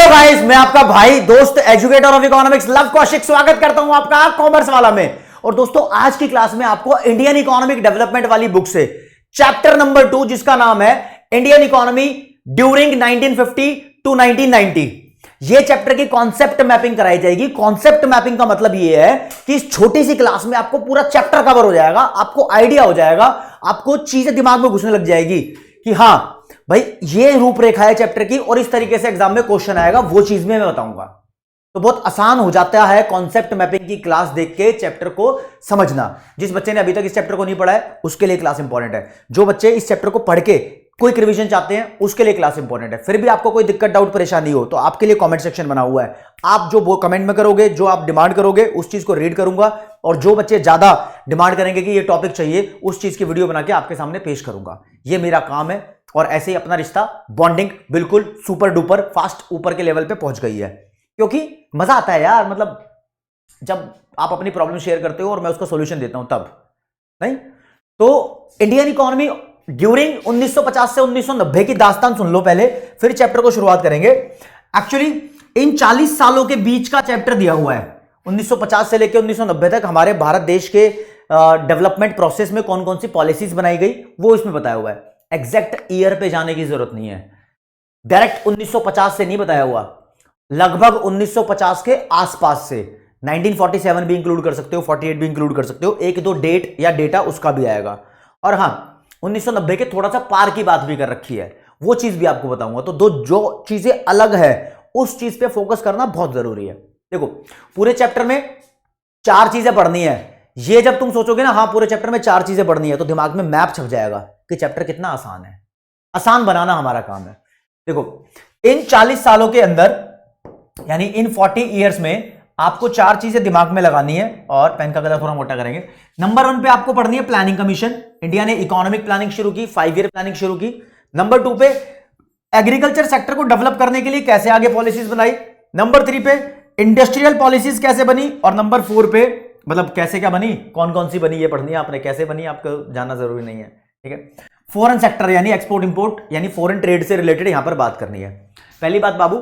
Guys, मैं आपका भाई दोस्त educator of economics love Kaushik स्वागत करता हूं आपका कॉमर्स वाला में। और दोस्तों, आज की क्लास में आपको इंडियन इकोनॉमिक डेवलपमेंट वाली बुक से चैप्टर नंबर 2, जिसका नाम है इंडियन इकोनॉमी ड्यूरिंग 1950 टू 1990, ये चैप्टर की कॉन्सेप्ट मैपिंग कराई जाएगी। कॉन्सेप्ट मैपिंग का मतलब ये है कि इस छोटी सी क्लास में आपको पूरा चैप्टर कवर हो जाएगा, आपको आइडिया हो जाएगा, आपको चीजें दिमाग में घुसने लग जाएगी कि हां भाई ये रूपरेखा है चैप्टर की और इस तरीके से एग्जाम में क्वेश्चन आएगा, वो चीज में मैं बताऊंगा। तो बहुत आसान हो जाता है कॉन्सेप्ट मैपिंग की क्लास देख के चैप्टर को समझना। जिस बच्चे ने अभी तक इस चैप्टर को नहीं पढ़ा है उसके लिए क्लास इंपॉर्टेंट है। जो बच्चे इस चैप्टर को पढ़ के क्विक रिवीजन चाहते हैं उसके लिए क्लास इंपॉर्टेंट है। फिर भी आपको कोई दिक्कत डाउट परेशानी हो तो आपके लिए कमेंट सेक्शन बना हुआ है। आप जो वो कमेंट में करोगे, जो आप डिमांड करोगे, उस चीज को रीड करूंगा और जो बच्चे ज्यादा डिमांड करेंगे कि ये टॉपिक चाहिए, उस चीज की वीडियो बना के आपके सामने पेश करूंगा। ये मेरा काम है और ऐसे ही अपना रिश्ता बॉन्डिंग बिल्कुल सुपर डुपर फास्ट ऊपर के लेवल पे पहुंच गई है, क्योंकि मजा आता है यार। मतलब जब आप अपनी प्रॉब्लम शेयर करते हो और मैं उसका सॉल्यूशन देता हूं तब नहीं। तो इंडियन इकोनॉमी ड्यूरिंग 1950 से 1990 की दास्तान सुन लो पहले, फिर चैप्टर को शुरुआत करेंगे। एक्चुअली इन 40 सालों के बीच का चैप्टर दिया हुआ है। 1950 से लेकर 1990 तक हमारे भारत देश के डेवलपमेंट प्रोसेस में कौन कौन सी पॉलिसीज बनाई गई वो इसमें बताया हुआ है। एग्जैक्ट ईयर पे जाने की जरूरत नहीं है, डायरेक्ट 1950 से नहीं बताया हुआ, लगभग 1950 के आसपास से 1947 भी इंक्लूड कर सकते हो, 48 भी इंक्लूड कर सकते हो, एक दो डेट या डेटा उसका भी आएगा। और हां, 1990 के थोड़ा सा पार की बात भी कर रखी है, वो चीज भी आपको बताऊंगा। तो दो जो चीजें अलग है उस चीज पे फोकस करना बहुत जरूरी है। देखो, पूरे चैप्टर में 4 चीजें पढ़नी है। ये जब तुम सोचोगे ना हाँ पूरे चैप्टर में 4 चीजें पढ़नी है, तो दिमाग में मैप छप जाएगा कि चैप्टर कितना आसान है। आसान बनाना हमारा काम है। देखो, इन 40 सालों के अंदर यानी इन 40 इयर्स में आपको 4 चीजें दिमाग में लगानी है और पेन का कलर थोड़ा मोटा करेंगे। नंबर 1 पे आपको पढ़नी है प्लानिंग कमीशन। इंडिया ने इकोनॉमिक प्लानिंग शुरू की, 5 ईयर प्लानिंग शुरू की। नंबर 2 पे एग्रीकल्चर सेक्टर को डेवलप करने के लिए कैसे आगे पॉलिसीज बनाई। नंबर 3 पे इंडस्ट्रियल पॉलिसीज कैसे बनी। और नंबर 4 पे मतलब कैसे क्या बनी, कौन कौन सी बनी ये पढ़नी है आपने, कैसे बनी आपको जानना जरूरी नहीं है, ठीक है। फॉरेन सेक्टर यानी एक्सपोर्ट इंपोर्ट यानी फॉरेन ट्रेड से रिलेटेड यहां पर बात करनी है। पहली बात बाबू,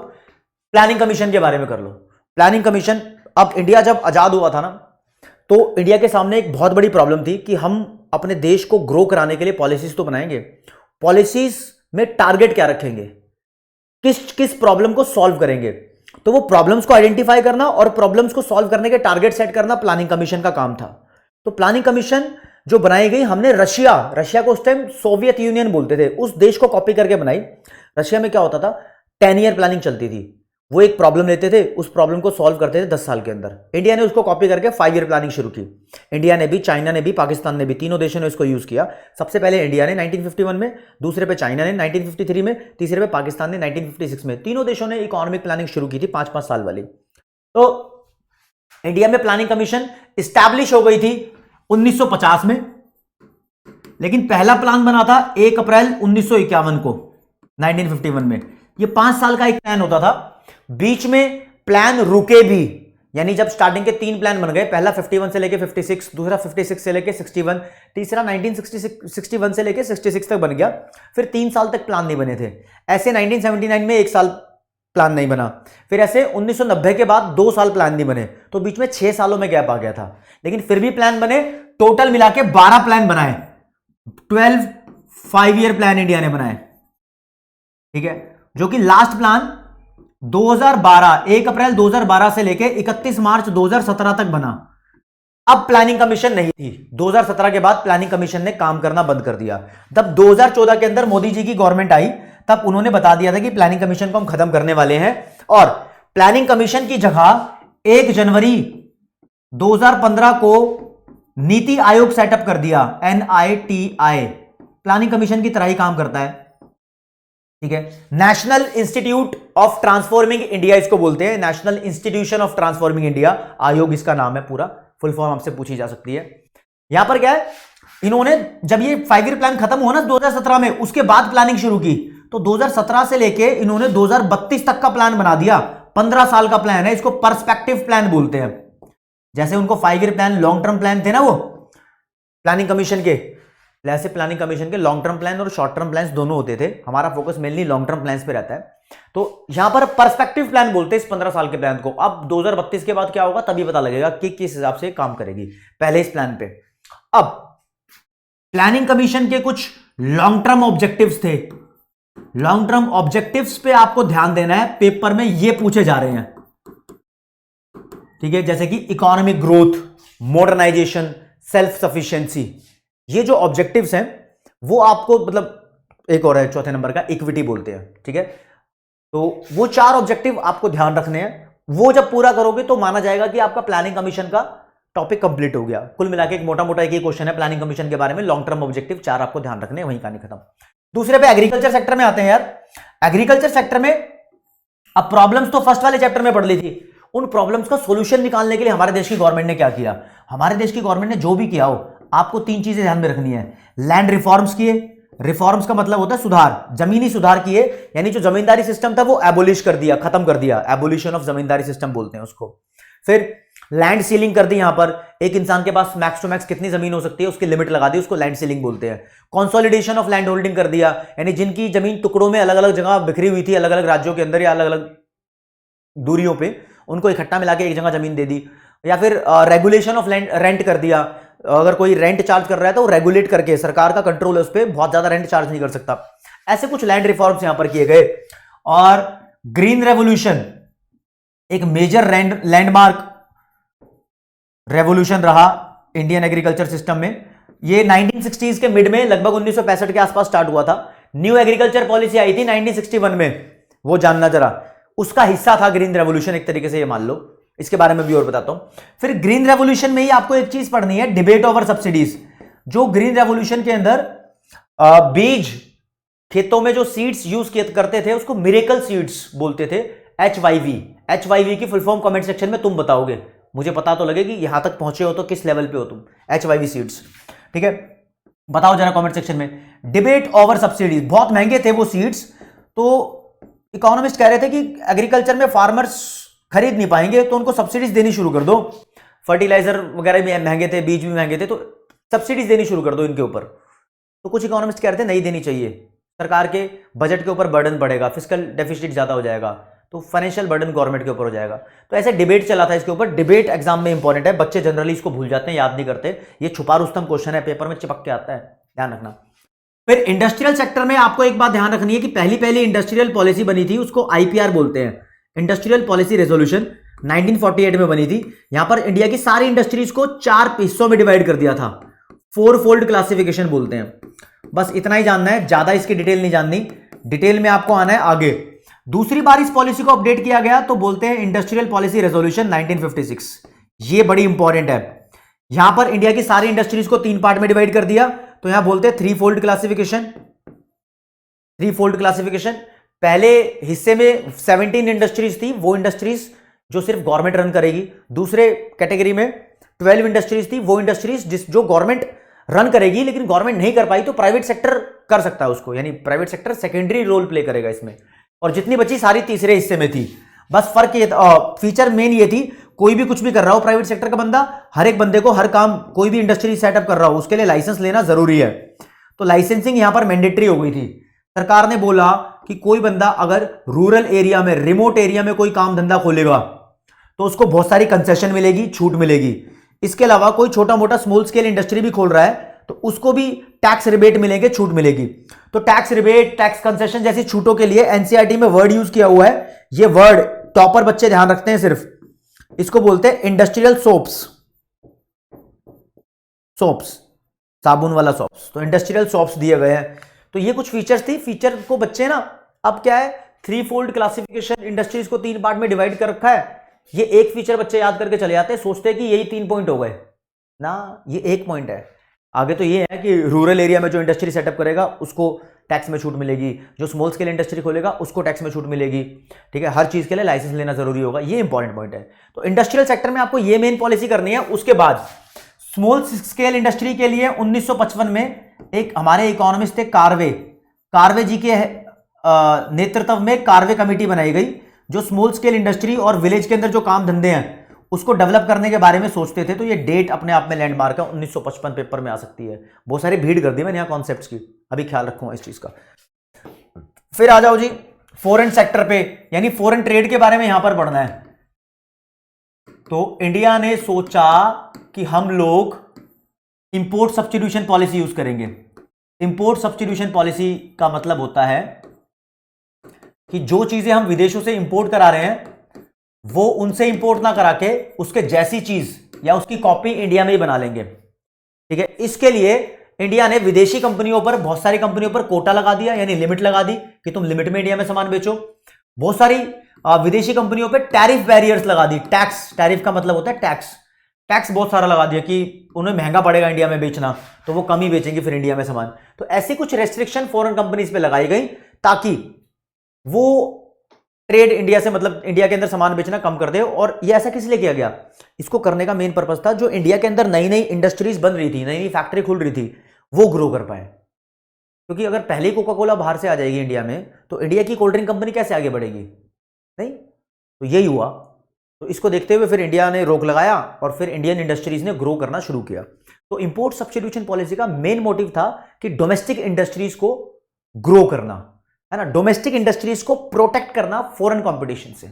प्लानिंग कमीशन के बारे में कर लो। प्लानिंग कमीशन, अब इंडिया जब आजाद हुआ था ना, तो इंडिया के सामने एक बहुत बड़ी प्रॉब्लम थी कि हम अपने देश को ग्रो कराने के लिए पॉलिसीज तो बनाएंगे, पॉलिसीज में टारगेट क्या रखेंगे, किस किस प्रॉब्लम को सॉल्व करेंगे। तो वो प्रॉब्लम्स को आइडेंटिफाई करना और प्रॉब्लम्स को सॉल्व करने के टारगेट सेट करना प्लानिंग कमीशन का काम था। तो प्लानिंग कमीशन जो बनाई गई, हमने रशिया को उस टाइम सोवियत यूनियन बोलते थे, उस देश को कॉपी करके बनाई। रशिया में क्या होता था, 10 ईयर प्लानिंग चलती थी। वो एक प्रॉब्लम लेते थे, उस प्रॉब्लम को सॉल्व करते थे 10 साल के अंदर। इंडिया ने उसको कॉपी करके 5 ईयर प्लानिंग शुरू की। इंडिया ने भी, चाइना ने भी, पाकिस्तान ने भी, तीनों देशों ने इसको यूज किया। सबसे पहले इंडिया ने 1951 में, दूसरे पे चाइना ने 1953 में, तीसरे पे पाकिस्तान ने 1956 में। तीनों देशों ने इकोनॉमिक प्लानिंग शुरू की थी 5-5 साल वाली। तो इंडिया में प्लानिंग कमीशन स्टैब्लिश हो गई थी 1950 में, लेकिन पहला प्लान बना था 1 अप्रैल 1951 को 1951 में। ये 5 साल का एक प्लान होता था। बीच में प्लान रुके भी, यानी जब स्टार्टिंग के 3 प्लान बन गए, पहला 51 से लेके 56, दूसरा 56 से लेके 61, तीसरा 1961 से लेके 66 तक बन गया। फिर 3 साल तक प्लान नहीं बने थे। ऐसे 1979 में 1 साल प्लान नहीं बना। फिर ऐसे 1990 के बाद 2 साल प्लान नहीं बने, तो बीच में 6 सालों में गैप आ गया था। लेकिन फिर भी प्लान बने, टोटल मिला के 12 प्लान बनाए। 12 5 ईयर प्लान इंडिया ने बनाए, ठीक है। जो कि लास्ट प्लान 2012, 1 अप्रैल 2012 से लेके 31 मार्च 2017 तक बना। अब प्लानिंग कमीशन नहीं थी। 2017 के बाद प्लानिंग कमीशन ने काम करना बंद कर दिया। तब 2014 के अंदर मोदी जी की गवर्नमेंट आई, तब उन्होंने बता दिया था कि प्लानिंग कमीशन को हम खत्म करने वाले हैं और प्लानिंग कमीशन की जगह 1 जनवरी 2015 को नीति आयोग सेटअप कर दिया, NITI। प्लानिंग कमीशन की तरह ही काम करता है, ठीक है। National institute of transforming India इसको बोलते हैं, national institution of transforming India, आयोग इसका नाम है। पूरा फुल फॉर्म आपसे पूछी जा सकती है। यहां पर क्या है, इन्होंने जब ये 5 ईयर प्लान खत्म हुआ ना 2017 में, उसके बाद प्लानिंग शुरू की। तो 2017 से लेके इन्होंने 2032 तक का प्लान बना दिया। 15 साल का प्लान है, इसको पर्सपेक्टिव प्लान बोलते हैं। जैसे उनको 5 year plan, long term plan थे ना वो प्लानिंग कमीशन के, ऐसे प्लानिंग कमीशन के लॉन्ग टर्म प्लान और शॉर्ट टर्म प्लान्स दोनों होते थे। हमारा focus mainly long term plans पे रहता है। तो यहां पर पर्सपेक्टिव प्लान बोलते हैं इस 15 साल के प्लान को। अब 2032 के बाद क्या होगा तभी पता लगेगा कि किस हिसाब से काम करेगी, पहले इस प्लान पे। अब प्लानिंग कमीशन के कुछ लॉन्ग टर्म ऑब्जेक्टिव्स थे। लॉन्ग टर्म ऑब्जेक्टिव्स पे आपको ध्यान देना है, पेपर में ये पूछे जा रहे हैं, ठीक है, जैसे कि economic growth, modernization, self sufficiency. ये जो ऑब्जेक्टिव्स हैं वो आपको मतलब एक और है चौथे नंबर का, इक्विटी बोलते हैं, ठीक है। तो वो 4 ऑब्जेक्टिव आपको ध्यान रखने हैं, वो जब पूरा करोगे तो माना जाएगा कि आपका प्लानिंग कमीशन का टॉपिक कंप्लीट हो गया। कुल मिलाकर एक मोटा मोटा एक ही क्वेश्चन है प्लानिंग कमीशन के बारे में, लॉन्ग टर्म ऑब्जेक्टिव 4 आपको ध्यान रखने, वहीं कहानी खत्म। दूसरे पे एग्रीकल्चर सेक्टर में आते हैं यार। एग्रीकल्चर सेक्टर में अब प्रॉब्लम्स तो फर्स्ट वाले चैप्टर में पढ़ ली थी, उन प्रॉब्लम्स का सॉल्यूशन निकालने के लिए हमारे देश की गवर्नमेंट ने क्या किया। हमारे देश की गवर्नमेंट ने जो भी किया हो, आपको 3 चीजें ध्यान में रखनी है। लैंड रिफॉर्म्स किए, रिफॉर्म्स का मतलब होता है सुधार, जमीनी सुधार किए, यानी जो जमींदारी सिस्टम था वो एबोलिश कर दिया, खत्म कर दिया, एबोलिशन ऑफ जमींदारी सिस्टम बोलते हैं उसको। फिर लैंड सीलिंग कर दी, यहां पर एक इंसान के पास मैक्स टू मैक्स कितनी जमीन हो सकती है उसकी लिमिट लगा दी, उसको लैंड सीलिंग बोलते हैं। कंसोलिडेशन ऑफ लैंड होल्डिंग कर दिया, यानी जिनकी जमीन टुकड़ों में अलग अलग जगह बिखरी हुई थी, अलग अलग राज्यों के अंदर या अलग अलग दूरियों पे, उनको इकट्ठा मिला के एक जगह जमीन दे दी। या फिर रेगुलेशन ऑफ लैंड, रेंट कर दिया, अगर कोई रेंट चार्ज कर रहा है तो रेगुलेट करके, सरकार का कंट्रोल है उस पर, बहुत ज्यादा रेंट चार्ज नहीं कर सकता। ऐसे कुछ लैंड रिफॉर्म्स यहां पर किए गए। और ग्रीन रेवोल्यूशन एक मेजर लैंडमार्क रेवोल्यूशन रहा इंडियन एग्रीकल्चर सिस्टम में। ये 1960s के मिड में, लगभग 1965 के आसपास स्टार्ट हुआ था। न्यू एग्रीकल्चर पॉलिसी आई थी 1961 में, वो जानना जरा, उसका हिस्सा था ग्रीन रेवोल्यूशन, एक तरीके से ये मान लो। इसके बारे में भी और बताता हूं। फिर ग्रीन रेवोल्यूशन में ही आपको एक चीज पढ़नी है, डिबेट ओवर सब्सिडीज। जो ग्रीन रेवोल्यूशन के अंदर बीज, खेतों में जो सीड्स यूज करते थे उसको मिरेकल सीड्स बोलते थे, HYV की फुल फॉर्म कमेंट सेक्शन में तुम बताओगे, मुझे पता तो लगे कि यहां तक पहुंचे हो तो किस लेवल पे हो तुम। HYV सीड्स, ठीक है, बताओ जरा कमेंट सेक्शन में। डिबेट ओवर सब्सिडीज, बहुत महंगे थे वो सीड्स, तो इकोनॉमिस्ट कह रहे थे कि एग्रीकल्चर में फार्मर्स खरीद नहीं पाएंगे तो उनको सब्सिडीज देनी शुरू कर दो। फर्टिलाइजर वगैरह भी महंगे थे, बीज भी महंगे थे, तो सब्सिडीज देनी शुरू कर दो इनके ऊपर। तो कुछ इकोनॉमिस्ट कह रहे थे नहीं देनी चाहिए, सरकार के बजट के ऊपर बर्डन बढ़ेगा, फिस्कल डेफिसिट ज्यादा हो जाएगा, तो फाइनेंशियल बर्डन गवर्नमेंट के ऊपर हो जाएगा। तो ऐसे डिबेट चला था इसके ऊपर। डिबेट एग्जाम में इंपॉर्टेंट है, बच्चे जनरली इसको भूल जाते हैं, याद नहीं करते। ये छुपा रुस्तम क्वेश्चन है, पेपर में चिपक के आता है, ध्यान रखना। फिर इंडस्ट्रियल सेक्टर में आपको एक बात ध्यान रखनी है कि पहली इंडस्ट्रियल पॉलिसी बनी थी, उसको IPR बोलते हैं, इंडस्ट्रियल पॉलिसी रेजोल्यूशन, 1948 में बनी थी। यहां पर इंडिया की सारी इंडस्ट्रीज को 4 हिस्सों में डिवाइड कर दिया था, 4 फोल्ड क्लासिफिकेशन बोलते हैं। बस इतना ही जानना है, ज्यादा इसकी डिटेल नहीं जाननी, डिटेल में आपको आना है आगे। दूसरी बार इस पॉलिसी को अपडेट किया गया तो बोलते हैं इंडस्ट्रियल पॉलिसी रेजोल्यूशन 1956। ये बड़ी इंपॉर्टेंट है। यहां पर इंडिया की सारी इंडस्ट्रीज को 3 पार्ट में डिवाइड कर दिया, तो यहां बोलते हैं 3 फोल्ड क्लासिफिकेशन। 3 फोल्ड क्लासिफिकेशन, पहले हिस्से में 17 इंडस्ट्रीज थी, वो इंडस्ट्रीज जो सिर्फ गवर्नमेंट रन करेगी। दूसरे कैटेगरी में 12 इंडस्ट्रीज थी, वो इंडस्ट्रीज जो गवर्नमेंट रन करेगी लेकिन गवर्नमेंट नहीं कर पाई तो प्राइवेट सेक्टर कर सकता है उसको, यानी private sector secondary role play करेगा इसमें। और जितनी बची सारी तीसरे हिस्से में थी। बस फर्क ये, फीचर मेन ये थी, कोई भी कुछ भी कर रहा हो प्राइवेट सेक्टर का बंदा, हर एक बंदे को हर काम, कोई भी इंडस्ट्री सेटअप कर रहा हो उसके लिए लाइसेंस लेना जरूरी है। तो लाइसेंसिंग यहां पर मैंडेटरी हो गई थी। सरकार ने बोला कि कोई बंदा अगर रूरल एरिया में, रिमोट एरिया में कोई काम धंधा खोलेगा तो उसको बहुत सारी कंसेशन मिलेगी, छूट मिलेगी। इसके अलावा कोई छोटा मोटा स्मॉल स्केल इंडस्ट्री भी खोल रहा है तो उसको भी टैक्स रिबेट मिलेंगे, छूट मिलेगी। तो टैक्स रिबेट, टैक्स कंसेशन जैसी छूटों के लिए एनसीईआरटी में वर्ड यूज किया हुआ है। ये वर्ड टॉपर बच्चे ध्यान रखते हैं सिर्फ, इसको बोलते हैं इंडस्ट्रियल सोप्स। सोप्स, साबुन वाला सोप्स, तो इंडस्ट्रियल सोप्स दिए गए हैं। तो ये कुछ फीचर्स थी, फीचर को बच्चे ना, अब क्या है 3 फोल्ड क्लासिफिकेशन, इंडस्ट्रीज को 3 पार्ट में डिवाइड कर रखा है। ये एक फीचर बच्चे याद करके चले जाते हैं, सोचते हैं कि यही 3 पॉइंट हो गए ना, ये एक पॉइंट है। आगे तो ये है कि रूरल एरिया में जो इंडस्ट्री सेटअप करेगा उसको टैक्स में छूट मिलेगी, जो स्मॉल स्केल इंडस्ट्री खोलेगा उसको टैक्स में छूट मिलेगी, ठीक है। हर चीज के लिए लाइसेंस लेना जरूरी होगा, ये इंपॉर्टेंट पॉइंट है। तो इंडस्ट्रियल सेक्टर में आपको ये मेन पॉलिसी करनी है। उसके बाद स्मॉल स्केल इंडस्ट्री के लिए 1955 में एक हमारे इकोनॉमिस्ट थे कार्वे जी के नेतृत्व में कार्वे कमेटी बनाई गई, जो स्मॉल स्केल इंडस्ट्री और विलेज के अंदर जो काम धंधे हैं उसको डेवलप करने के बारे में सोचते थे। तो ये डेट अपने आप में लैंडमार्क है, 1955 पेपर में आ सकती है। बहुत सारी भीड़ कर दी मैंने यहाँ कॉन्सेप्ट्स की, अभी ख्याल रखूंगा इस चीज का। फिर आ जाओ जी, फॉरेन सेक्टर पे यानी फॉरेन ट्रेड के बारे में यहां पर पढ़ना है। तो इंडिया ने सोचा कि हम लोग इंपोर्ट सब्स्टिट्यूशन पॉलिसी यूज करेंगे। इंपोर्ट सब्स्टिट्यूशन पॉलिसी का मतलब होता है कि जो चीजें हम विदेशों से इंपोर्ट करा रहे हैं वो उनसे इंपोर्ट ना करा के उसके जैसी चीज या उसकी कॉपी इंडिया में ही बना लेंगे। ठीक है, इसके लिए इंडिया ने विदेशी कंपनियों पर, बहुत सारी कंपनियों पर कोटा लगा दिया, यानी लिमिट लगा दी कि तुम लिमिट में इंडिया में सामान बेचो। बहुत सारी विदेशी कंपनियों पर टैरिफ बैरियर्स लगा दी। टैक्स, टैरिफ का मतलब होता है टैक्स, टैक्स बहुत सारा लगा दिया कि उन्हें महंगा पड़ेगा इंडिया में बेचना, तो वो कम ही बेचेंगे फिर इंडिया में सामान। तो ऐसी कुछ रेस्ट्रिक्शन फॉरेन कंपनीज पे लगाई गई ताकि वो ट्रेड इंडिया से, मतलब इंडिया के अंदर सामान बेचना कम कर दे। और ये ऐसा किस लिए किया गया? इसको करने का मेन पर्पस था, जो इंडिया के अंदर नई नई इंडस्ट्रीज बन रही थी, नई नई फैक्ट्री खुल रही थी, वो ग्रो कर पाए। क्योंकि अगर पहले ही कोका कोला बाहर से आ जाएगी इंडिया में, तो इंडिया की कोल्ड ड्रिंक कंपनी कैसे आगे बढ़ेगी? नहीं, तो यही हुआ। तो इसको देखते हुए फिर इंडिया ने रोक लगाया और फिर इंडियन इंडस्ट्रीज ने ग्रो करना शुरू किया। तो इंपोर्ट सब्स्टिट्यूशन पॉलिसी का मेन मोटिव था कि डोमेस्टिक इंडस्ट्रीज को ग्रो करना, है ना, डोमेस्टिक इंडस्ट्रीज को प्रोटेक्ट करना फॉरेन कंपटीशन से।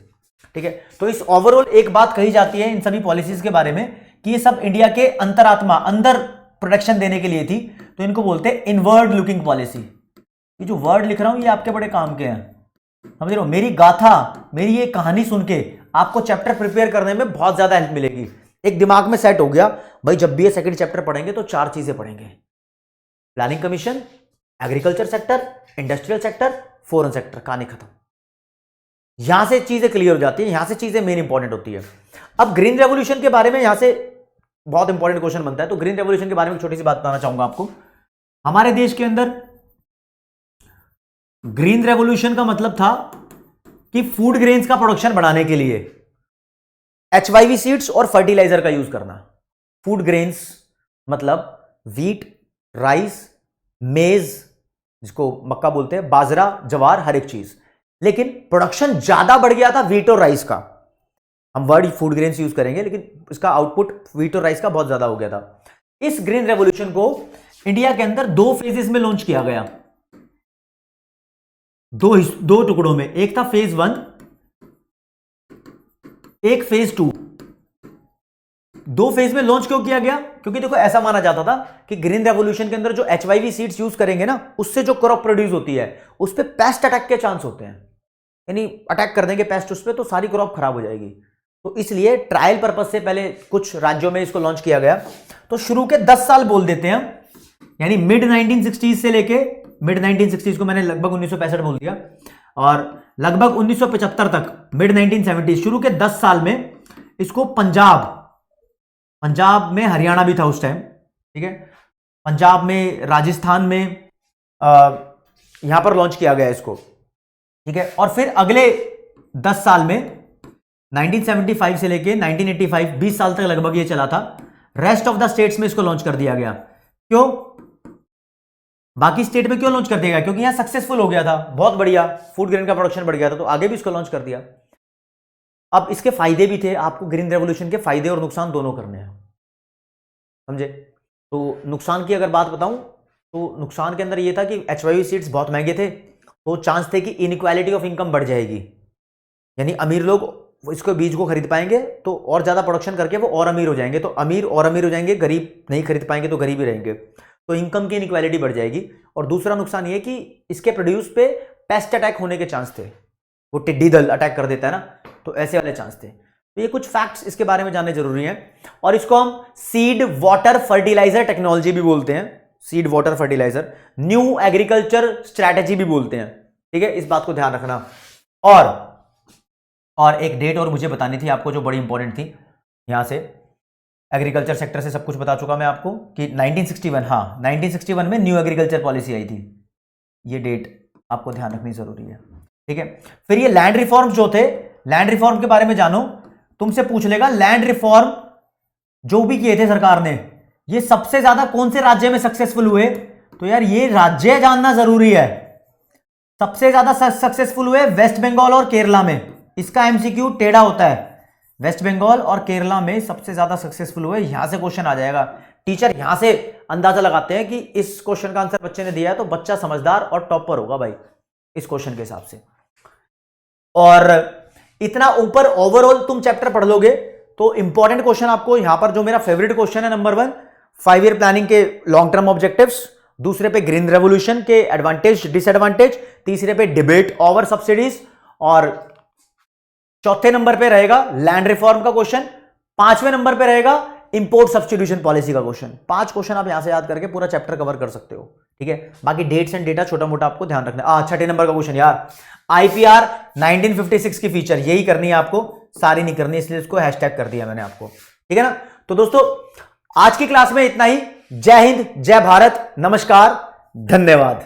ठीक है, तो इस ओवरऑल एक बात कही जाती है इन सभी पॉलिसीज के बारे में कि ये सब इंडिया के अंतरात्मा, अंदर प्रोटेक्शन देने के लिए थी। तो इनको बोलते हैं इनवर्ड लुकिंग पॉलिसी। ये जो वर्ड लिख रहा हूं ये आपके बड़े काम के हैं, समझ रहे हो? मेरी गाथा, मेरी ये कहानी सुन के आपको चैप्टर प्रिपेयर करने में बहुत ज्यादा हेल्प मिलेगी। एक दिमाग में सेट हो गया भाई, जब भी ये सेकंड चैप्टर पढ़ेंगे तो 4 चीजें पढ़ेंगे: planning commission, agriculture sector, industrial sector, foreign sector. कहानी खत्म। यहां से चीजें क्लियर हो जाती है, यहां से चीजें मेन इंपॉर्टेंट होती है। अब ग्रीन रेवोल्यूशन के बारे में यहां से बहुत इंपॉर्टेंट क्वेश्चन बनता है। तो ग्रीन रेवोल्यूशन के बारे में छोटी सी बात बताना चाहूंगा आपको। हमारे देश के अंदर ग्रीन रेवोल्यूशन का मतलब था कि फूड ग्रेन्स का प्रोडक्शन बढ़ाने के लिए HYV सीड्स और फर्टिलाइजर का यूज करना। फूड ग्रेन्स मतलब व्हीट, राइस, मेज, जिसको मक्का बोलते हैं, बाजरा, जवार, हर एक चीज। लेकिन प्रोडक्शन ज्यादा बढ़ गया था व्हीट और राइस का। हम वर्ड फूड ग्रेन्स यूज करेंगे, लेकिन इसका आउटपुट व्हीट और राइस का बहुत ज्यादा हो गया था। इस ग्रीन रेवोल्यूशन को इंडिया के अंदर 2 फेजेस में लॉन्च किया गया, दो टुकड़ों में। एक था फेज 1, एक फेज 2। 2 फेज में लॉन्च क्यों किया गया? क्योंकि देखो ऐसा माना जाता था कि ग्रीन रेवोल्यूशन के अंदर जो HYV सीड्स यूज करेंगे ना, उससे जो क्रॉप प्रोड्यूस होती है उस पर पेस्ट अटैक के चांस होते हैं, यानी अटैक कर देंगे पेस्ट उस पर, तो सारी क्रॉप खराब हो जाएगी। तो इसलिए ट्रायल पर्पज से पहले कुछ राज्यों में इसको लॉन्च किया गया। तो शुरू के 10 साल बोल देते हैं, यानी मिड 1960s से लेके, मिड 1960s को मैंने लगभग 1965 बोल दिया, और लगभग 1975 तक, मिड 1970s, शुरू के 10 साल में इसको पंजाब में, हरियाणा भी था उस टाइम, ठीक है, पंजाब में, राजस्थान में, यहां पर लॉन्च किया गया इसको। ठीक है, और फिर अगले 10 साल में 1975 से लेके 1985, 20 साल तक लगभग ये चला था। रेस्ट ऑफ द स्टेट्स में इसको लॉन्च कर दिया गया। क्यों? बाकी स्टेट में क्यों लॉन्च कर दिया गया? क्योंकि यहां सक्सेसफुल हो गया था, बहुत बढ़िया, फूड ग्रेन का प्रोडक्शन बढ़ गया था, तो आगे भी इसको लॉन्च कर दिया। अब इसके फायदे भी थे, आपको ग्रीन रेवोल्यूशन के फायदे और नुकसान दोनों करने हैं, समझे? तो नुकसान की अगर बात बताऊं तो नुकसान के अंदर यह था कि HYV सीड्स बहुत महंगे थे, तो चांस थे कि इनइक्वालिटी ऑफ इनकम बढ़ जाएगी, यानी अमीर लोग इसको बीज को खरीद पाएंगे तो और ज्यादा प्रोडक्शन करके वो और अमीर हो जाएंगे, तो अमीर और अमीर हो जाएंगे, गरीब नहीं खरीद पाएंगे तो गरीब ही रहेंगे, तो इनकम की इनइक्वालिटी बढ़ जाएगी। और दूसरा नुकसान ये कि इसके प्रोड्यूस पे पेस्ट अटैक होने के चांस थे, वो टिड्डी दल अटैक कर देता है ना, तो ऐसे वाले चांस थे। तो ये कुछ फैक्ट्स इसके बारे में जानने जरूरी हैं। और इसको हम सीड वाटर फर्टिलाइजर टेक्नोलॉजी भी बोलते हैं, seed water fertilizer, new agriculture strategy भी बोलते हैं। ठीक है, इस बात को ध्यान रखना। और एक डेट और मुझे बतानी थी आपको जो बड़ी इंपॉर्टेंट थी। यहां से एग्रीकल्चर सेक्टर से सब कुछ बता चुका मैं आपको कि 1961, हाँ 1961 में न्यू एग्रीकल्चर पॉलिसी आई थी, ये डेट आपको ध्यान रखनी जरूरी है। ठीक है, फिर ये लैंड रिफॉर्म जो थे, लैंड रिफॉर्म के बारे में जानो, तुमसे पूछ लेगा लैंड रिफॉर्म जो भी किए थे सरकार ने, ये सबसे ज्यादा कौन से राज्य में सक्सेसफुल हुए? तो यार ये राज्य जानना जरूरी है। सबसे ज्यादा सक्सेसफुल हुए वेस्ट बंगाल और केरला में। इसका MCQ टेढ़ा होता है, वेस्ट बंगाल और केरला में सबसे ज्यादा सक्सेसफुल हुए। यहां से क्वेश्चन आ जाएगा, टीचर यहां से अंदाजा लगाते हैं कि इस क्वेश्चन का आंसर बच्चे ने दिया है तो बच्चा समझदार और टॉपर होगा भाई, इस क्वेश्चन के हिसाब से। और इतना ऊपर ओवरऑल तुम चैप्टर पढ़ लोगे तो इंपॉर्टेंट क्वेश्चन आपको यहां पर जो मेरा फेवरेट क्वेश्चन है नंबर 1 5 ईयर प्लानिंग के लॉन्ग टर्म ऑब्जेक्टिव्स, दूसरे पे ग्रीन रेवोल्यूशन के एडवांटेज डिसएडवांटेज, तीसरे पे डिबेट ओवर सब्सिडीज, और चौथे नंबर पे रहेगा लैंड रिफॉर्म का क्वेश्चन, पांचवें नंबर पे रहेगा इंपोर्ट सब्स्टिट्यूशन पॉलिसी का क्वेश्चन। 5 क्वेश्चन आप यहां से याद करके पूरा चैप्टर कवर कर सकते हो, ठीक है। बाकी डेट्स एंड डेटा छोटा मोटा आपको ध्यान रखना है। छठे नंबर का क्वेश्चन यार, आईपीआर 1956 की फीचर यही करनी है आपको, सारी नहीं करनी, इसलिए इसको हैशटैग कर दिया मैंने आपको, ठीक है ना। तो दोस्तों आज की क्लास में इतना ही। जय हिंद, जय भारत, नमस्कार, धन्यवाद।